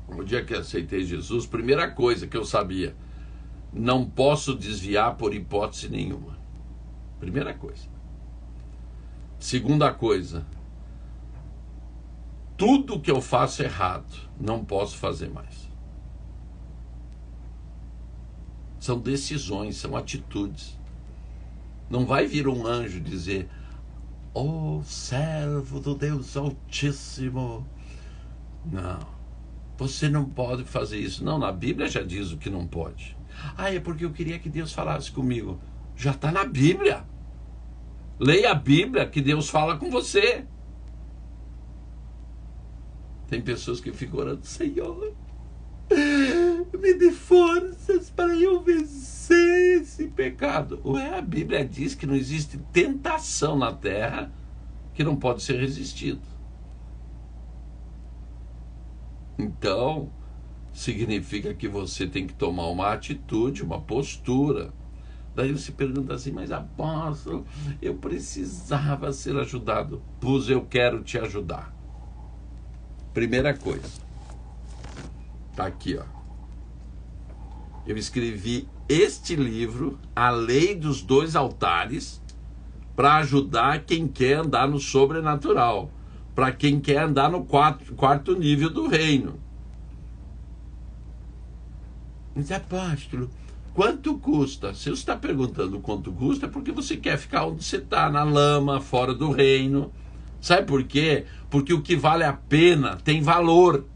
A: no dia que aceitei Jesus, primeira coisa que eu sabia, não posso desviar por hipótese nenhuma. Primeira coisa. Segunda coisa, tudo que eu faço errado, não posso fazer mais. São decisões, são atitudes. Não vai vir um anjo dizer, ó servo do Deus Altíssimo. Não, você não pode fazer isso. Não, na Bíblia já diz o que não pode. Ah, é porque eu queria que Deus falasse comigo. Já está na Bíblia. Leia a Bíblia que Deus fala com você. Tem pessoas que ficam orando, Senhor, me dê forças para eu vencer esse pecado. Ué, a Bíblia diz que não existe tentação na terra que não pode ser resistido. Então, significa que você tem que tomar uma atitude, uma postura. Daí você pergunta assim, mas apóstolo, eu precisava ser ajudado. Pois eu quero te ajudar. Primeira coisa, tá aqui, ó. Eu escrevi este livro, A Lei dos Dois Altares, para ajudar quem quer andar no sobrenatural, para quem quer andar no quarto nível do reino. Mas apóstolo, quanto custa? Se você está perguntando quanto custa, é porque você quer ficar onde você está, na lama, fora do reino. Sabe por quê? Porque o que vale a pena tem valor.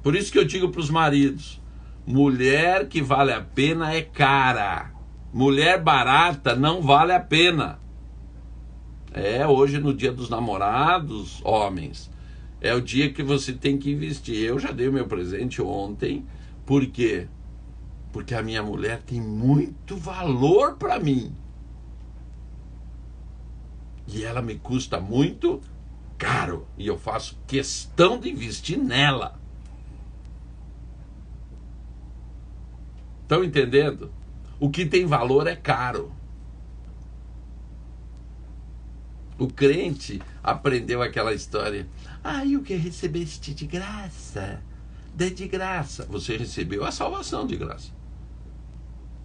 A: Por isso que eu digo para os maridos, mulher que vale a pena é cara. Mulher barata não vale a pena. Hoje no dia dos namorados, homens, é o dia que você tem que investir. Eu já dei o meu presente ontem. Por quê? Porque a minha mulher tem muito valor para mim. E ela me custa muito caro. E eu faço questão de investir nela. Estão entendendo? O que tem valor é caro. O crente aprendeu aquela história. E o que recebeste de graça? Dê de graça. Você recebeu a salvação de graça.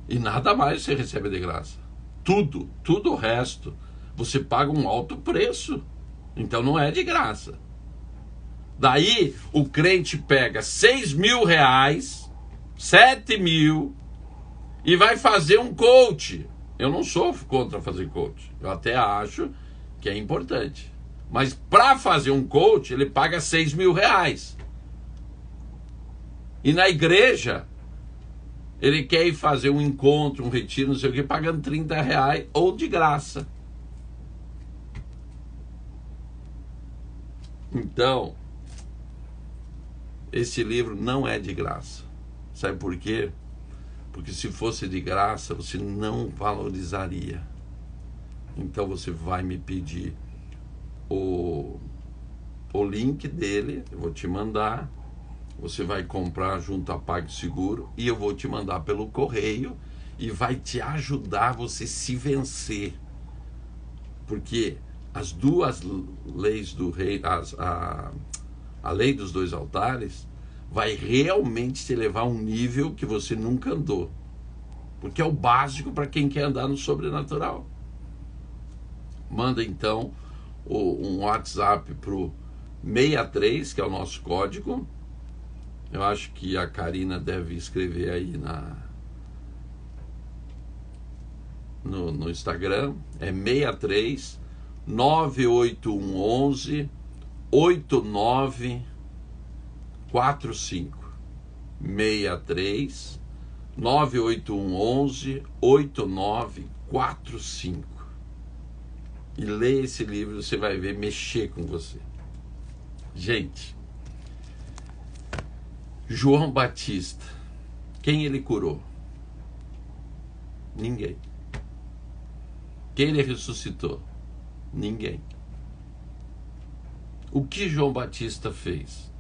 A: E nada mais você recebe de graça. Tudo o resto, você paga um alto preço. Então não é de graça. Daí o crente pega 6 mil reais, 7 mil, e vai fazer um coach. Eu não sou contra fazer coach. Eu até acho que é importante. Mas para fazer um coach, ele paga 6 mil reais. E na igreja, ele quer ir fazer um encontro, um retiro, não sei o que, pagando 30 reais ou de graça. Então, esse livro não é de graça. Sabe por quê? Porque se fosse de graça, você não valorizaria. Então você vai me pedir o link dele, eu vou te mandar. Você vai comprar junto a PagSeguro e eu vou te mandar pelo correio e vai te ajudar a você se vencer. Porque as duas leis do rei, a lei dos 2 altares, vai realmente te levar a um nível que você nunca andou. Porque é o básico para quem quer andar no sobrenatural. Manda então um WhatsApp pro 63, que é o nosso código. Eu acho que a Karina deve escrever aí no Instagram. É 63 98111 8945. 63 98111 8945. E leia esse livro, você vai ver mexer com você. Gente, João Batista, quem ele curou? Ninguém. Quem ele ressuscitou? Ninguém. O que João Batista fez?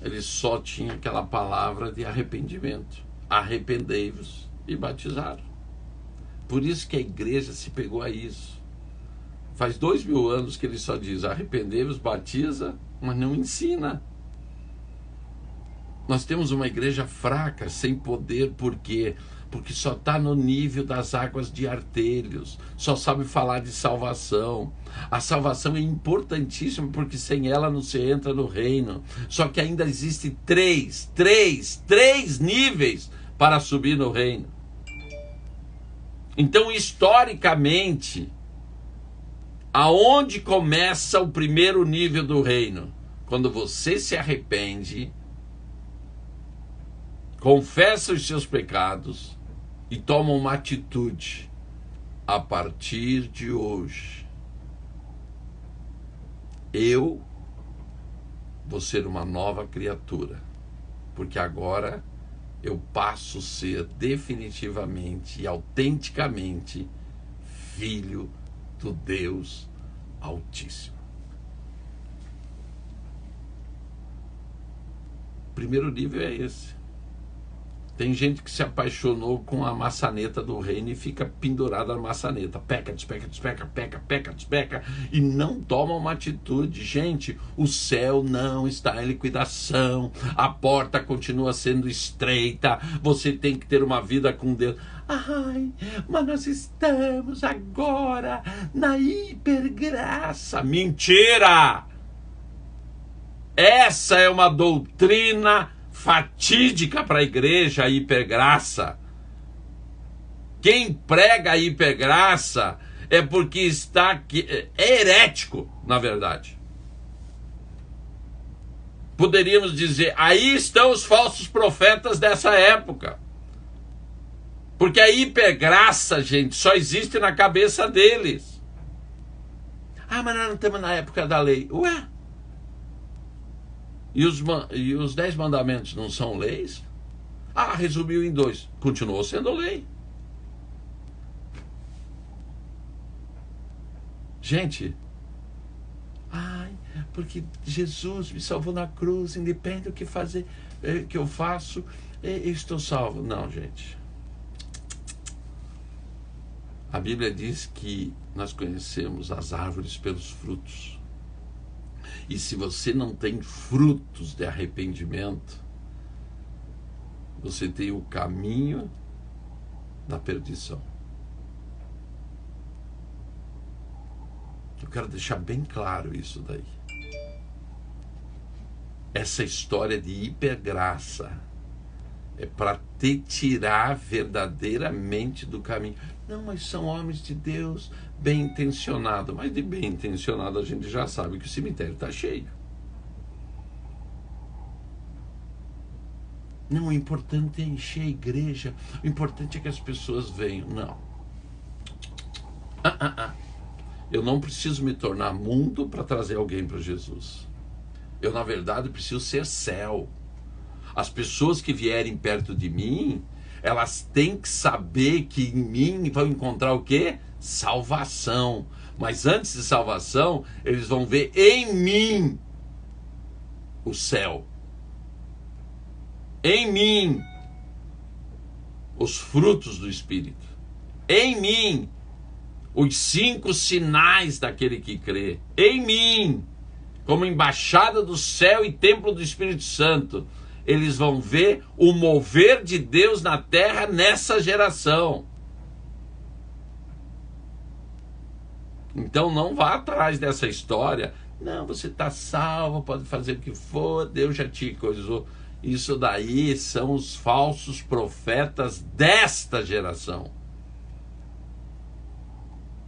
A: Ele só tinha aquela palavra de arrependimento. Arrependei-vos, e batizaram. Por isso que a igreja se pegou a isso. Faz 2000 anos que ele só diz arrependei-vos, batiza, mas não ensina. Nós temos uma igreja fraca, sem poder, por quê? Porque só está no nível das águas de Artelhos, só sabe falar de salvação. A salvação é importantíssima, porque sem ela não se entra no reino. Só que ainda existem três níveis para subir no reino. Então, historicamente, aonde começa o primeiro nível do reino? Quando você se arrepende, confessa os seus pecados e toma uma atitude. A partir de hoje, eu vou ser uma nova criatura, porque agora eu passo a ser definitivamente e autenticamente filho do Deus Altíssimo. O primeiro nível é esse. Tem gente que se apaixonou com a maçaneta do reino e fica pendurada na maçaneta. Peca, despeca, despeca, peca, peca, despeca. E não toma uma atitude. Gente, o céu não está em liquidação. A porta continua sendo estreita. Você tem que ter uma vida com Deus. Ai, mas nós estamos agora na hipergraça. Mentira! Essa é uma doutrina fatídica para a igreja, a hipergraça. Quem prega a hipergraça é porque é herético, na verdade. Poderíamos dizer, aí estão os falsos profetas dessa época. Porque a hipergraça, gente, só existe na cabeça deles. Ah, mas nós não estamos na época da lei. Ué? E os 10 mandamentos não são leis? Ah, resumiu em 2. Continuou sendo lei. Gente, ai, porque Jesus me salvou na cruz, independente do que fazer, que eu faço, eu estou salvo. Não, gente. A Bíblia diz que nós conhecemos as árvores pelos frutos. E se você não tem frutos de arrependimento, você tem o caminho da perdição. Eu quero deixar bem claro isso daí. essa história de hipergraça é para te tirar verdadeiramente do caminho. Não, mas são homens de Deus, bem intencionados. Mas de bem intencionado a gente já sabe que o cemitério está cheio. Não, o importante é encher a igreja, o importante é que as pessoas venham. Não. Eu não preciso me tornar mundo para trazer alguém para Jesus. Eu, na verdade, preciso ser céu. As pessoas que vierem perto de mim, elas têm que saber que em mim vão encontrar o quê? Salvação. Mas antes de salvação, eles vão ver em mim o céu. Em mim os frutos do Espírito. Em mim os 5 sinais daquele que crê. Em mim, como embaixada do céu e templo do Espírito Santo, eles vão ver o mover de Deus na terra nessa geração. Então não vá atrás dessa história. Não, você está salvo, pode fazer o que for, Deus já te coisou. Isso daí são os falsos profetas desta geração,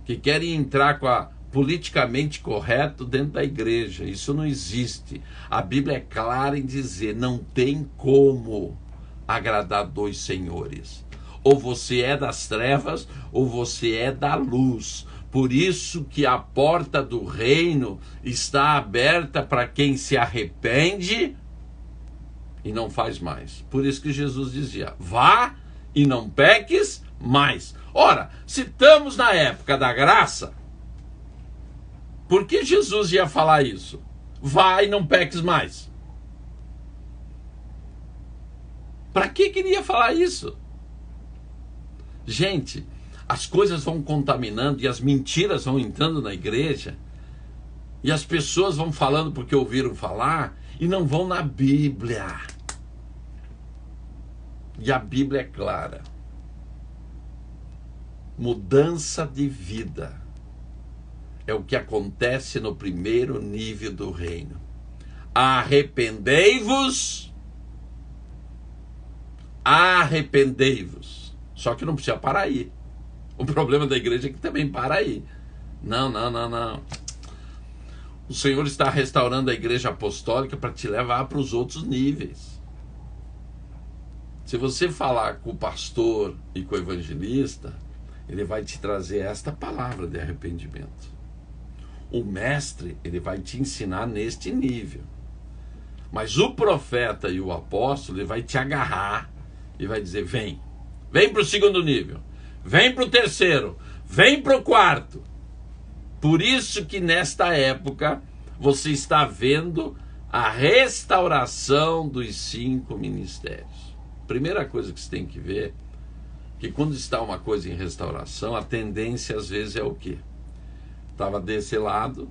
A: que querem entrar com a politicamente correto dentro da igreja. Isso não existe. A Bíblia é clara em dizer, não tem como agradar 2 senhores. Ou você é das trevas, ou você é da luz. Por isso que a porta do reino está aberta para quem se arrepende e não faz mais. Por isso que Jesus dizia, vá e não peques mais. Ora, se estamos na época da graça, por que Jesus ia falar isso? Vai e não peques mais. Para que queria falar isso? Gente, as coisas vão contaminando e as mentiras vão entrando na igreja e as pessoas vão falando porque ouviram falar e não vão na Bíblia. E a Bíblia é clara. Mudança de vida é o que acontece no primeiro nível do reino. Arrependei-vos. Arrependei-vos. Só que não precisa parar aí. O problema da igreja é que também para aí. Não. O Senhor está restaurando a igreja apostólica para te levar para os outros níveis. Se você falar com o pastor e com o evangelista, ele vai te trazer esta palavra de arrependimento. O mestre, ele vai te ensinar neste nível. Mas o profeta e o apóstolo, ele vai te agarrar e vai dizer, vem para o segundo nível, vem para o terceiro, vem para o quarto. Por isso que nesta época você está vendo a restauração dos 5 ministérios. Primeira coisa que você tem que ver, que quando está uma coisa em restauração, a tendência às vezes é o quê? Estava desse lado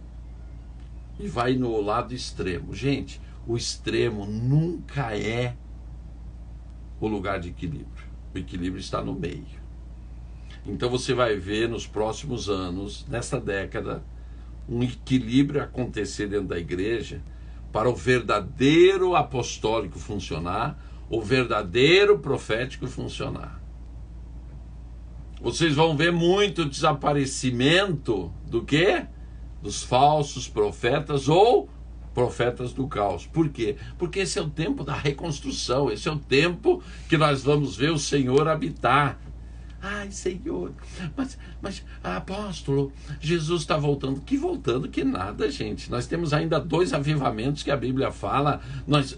A: e vai no lado extremo. Gente, o extremo nunca é o lugar de equilíbrio. O equilíbrio está no meio. Então você vai ver nos próximos anos, nessa década, um equilíbrio acontecer dentro da igreja para o verdadeiro apostólico funcionar, o verdadeiro profético funcionar. Vocês vão ver muito desaparecimento do quê? Dos falsos profetas ou profetas do caos. Por quê? Porque esse é o tempo da reconstrução, esse é o tempo que nós vamos ver o Senhor habitar. Ai, Senhor, mas apóstolo, Jesus está voltando. Que voltando? Que nada, gente. Nós temos ainda 2 avivamentos que a Bíblia fala. Nós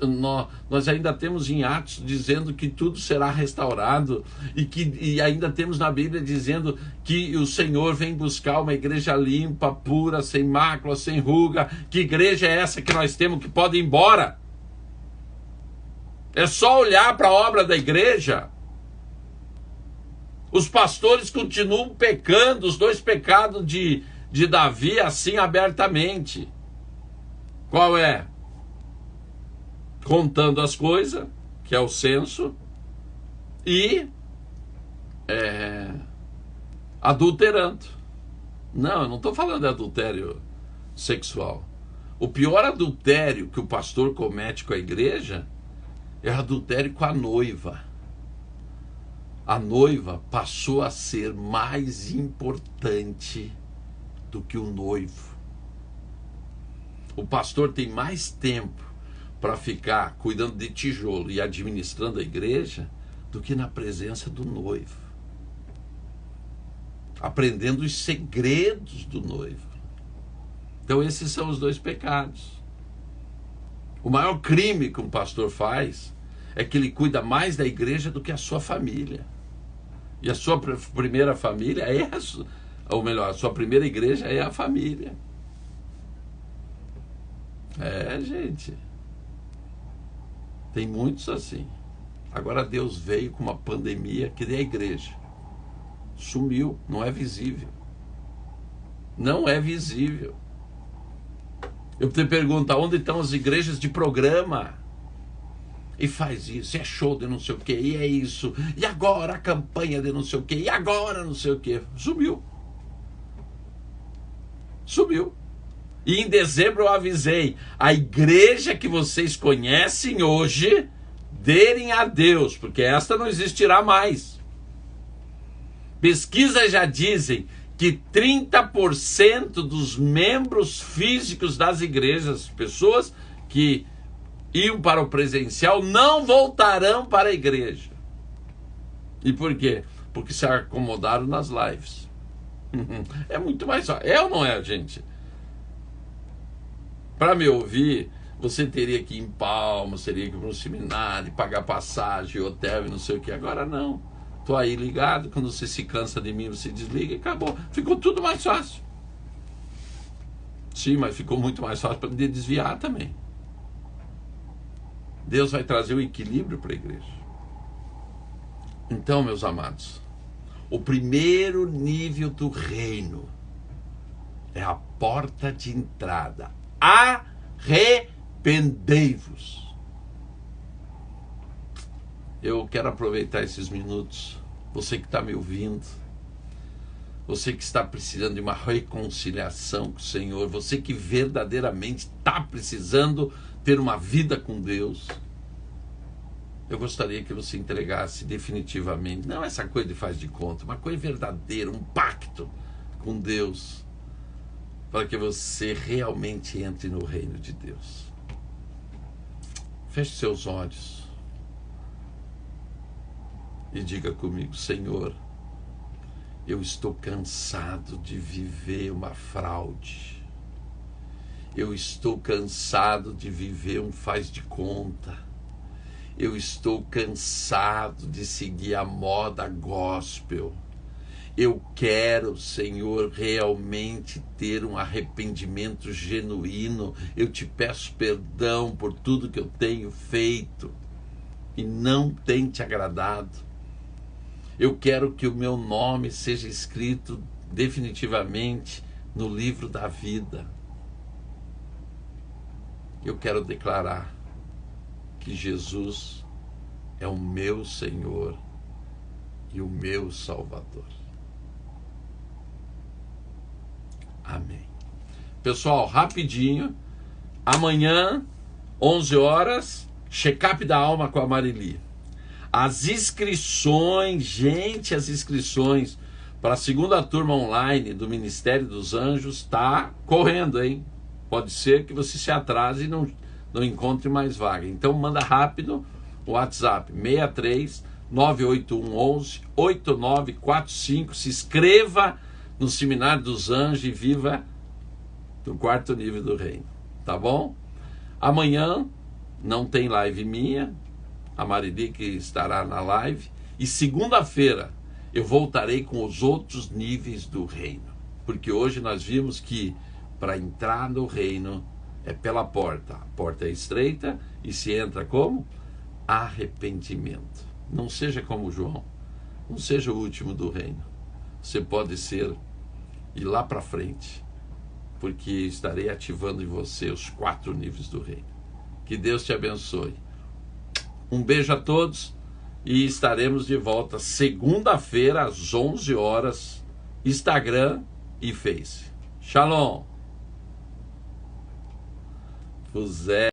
A: ainda temos em Atos dizendo que tudo será restaurado. E ainda temos na Bíblia dizendo que o Senhor vem buscar uma igreja limpa, pura, sem mácula, sem ruga. Que igreja é essa que nós temos que pode ir embora? É só olhar para a obra da igreja. Os pastores continuam pecando, os 2 pecados de Davi, assim abertamente. Qual é? Contando as coisas, que é o censo, e adulterando. Não, eu não estou falando de adultério sexual. O pior adultério que o pastor comete com a igreja é adultério com a noiva. A noiva passou a ser mais importante do que o noivo. O pastor tem mais tempo para ficar cuidando de tijolo e administrando a igreja do que na presença do noivo, aprendendo os segredos do noivo. Então esses são os dois pecados. O maior crime que um pastor faz é que ele cuida mais da igreja do que a sua família. E a sua primeira família é ou melhor, a sua primeira igreja é a família. Gente, tem muitos assim. Agora Deus veio com uma pandemia que a igreja sumiu, não é visível. Não é visível. Eu te pergunto, onde estão as igrejas de programa? E faz isso, é show de não sei o que, e é isso, e agora a campanha de não sei o que, e agora não sei o que. Sumiu. Sumiu. E em dezembro eu avisei, a igreja que vocês conhecem hoje, derem a Deus, porque esta não existirá mais. Pesquisas já dizem que 30% dos membros físicos das igrejas, pessoas que iam para o presencial, não voltarão para a igreja. E por quê? Porque se acomodaram nas lives. É muito mais fácil. É ou não é, gente? Para me ouvir, você teria que ir em Palmas, teria que ir para um seminário, pagar passagem, hotel e não sei o que. Agora não. Estou aí ligado, quando você se cansa de mim, você desliga e acabou. Ficou tudo mais fácil. Sim, mas ficou muito mais fácil para me desviar também. Deus vai trazer o equilíbrio para a igreja. Então, meus amados, o primeiro nível do reino é a porta de entrada. Arrependei-vos. Eu quero aproveitar esses minutos. Você que está me ouvindo, você que está precisando de uma reconciliação com o Senhor, você que verdadeiramente está precisando ter uma vida com Deus, eu gostaria que você entregasse definitivamente, não essa coisa de faz de conta, uma coisa verdadeira, um pacto com Deus, para que você realmente entre no reino de Deus. Feche seus olhos e diga comigo: Senhor, eu estou cansado de viver uma fraude. Eu estou cansado de viver um faz de conta. Eu estou cansado de seguir a moda gospel. Eu quero, Senhor, realmente ter um arrependimento genuíno. Eu te peço perdão por tudo que eu tenho feito e não tem te agradado. Eu quero que o meu nome seja escrito definitivamente no livro da vida. Eu quero declarar que Jesus é o meu Senhor e o meu Salvador. Amém. Pessoal, rapidinho, amanhã, 11 horas, check-up da alma com a Marili. As inscrições, gente, as inscrições para a segunda turma online do Ministério dos Anjos está correndo, hein? Pode ser que você se atrase e não encontre mais vaga. Então manda rápido o WhatsApp 63 981 11 8945. Se inscreva no Seminário dos Anjos e viva no quarto nível do reino. Tá bom? Amanhã não tem live minha, a Marili que estará na live. E segunda-feira eu voltarei com os outros níveis do reino. Porque hoje nós vimos que para entrar no reino é pela porta. A porta é estreita e se entra como? Arrependimento. Não seja como João. Não seja o último do reino. Você pode ser e lá para frente, porque estarei ativando em você os 4 níveis do reino. Que Deus te abençoe. Um beijo a todos e estaremos de volta segunda-feira às 11 horas, Instagram e Face. Shalom! Pusera.